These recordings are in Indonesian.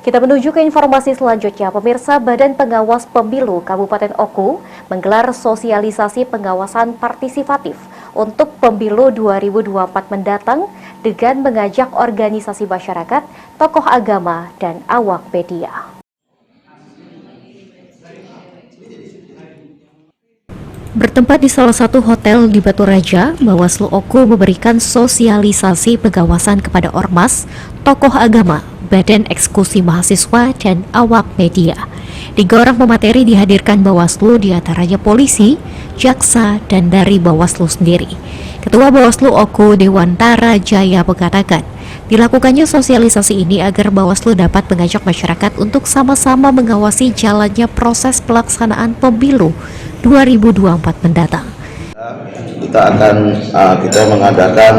Kita menuju ke informasi selanjutnya. Pemirsa, Badan Pengawas Pemilu Kabupaten Oku menggelar sosialisasi pengawasan partisipatif untuk pemilu 2024 mendatang dengan mengajak organisasi masyarakat, tokoh agama, dan awak media. Bertempat di salah satu hotel di Batu Raja, Bawaslu Oku memberikan sosialisasi pengawasan kepada ormas, tokoh agama, badan eksekusi mahasiswa, dan awak media. 3 orang pemateri dihadirkan Bawaslu, diantaranya polisi, jaksa, dan dari Bawaslu sendiri. Ketua Bawaslu Oku Dewantara Jaya mengatakan, dilakukannya sosialisasi ini agar Bawaslu dapat mengajak masyarakat untuk sama-sama mengawasi jalannya proses pelaksanaan pemilu 2024 mendatang. Kita mengadakan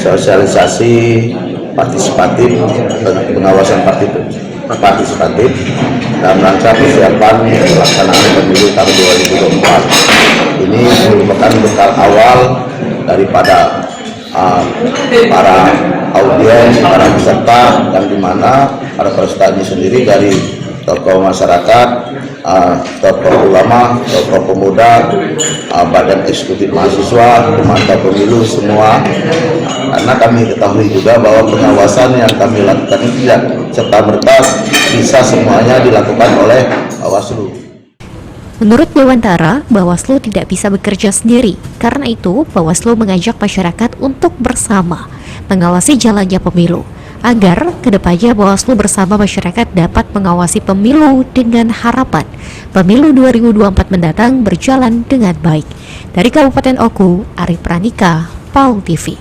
sosialisasi partisipatif, pengawasan partisipatif dalam rangka persiapan pelaksanaan pemilu tahun 2024. Ini merupakan bekal awal daripada para audiens, para peserta, yang dimana para peserta ini sendiri dari tokoh masyarakat, tokoh ulama, tokoh pemuda, badan eksekutif mahasiswa, pemantau pemilu semua. Karena kami ketahui juga bahwa pengawasan yang kami lakukan ini tidak serta-merta bisa semuanya dilakukan oleh Bawaslu. Menurut Dewantara, Bawaslu tidak bisa bekerja sendiri. Karena itu, Bawaslu mengajak masyarakat untuk bersama mengawasi jalannya pemilu, agar kedepannya Bawaslu bersama masyarakat dapat mengawasi pemilu dengan harapan pemilu 2024 mendatang berjalan dengan baik. Dari Kabupaten Oku, Arif Pranika, PAU TV.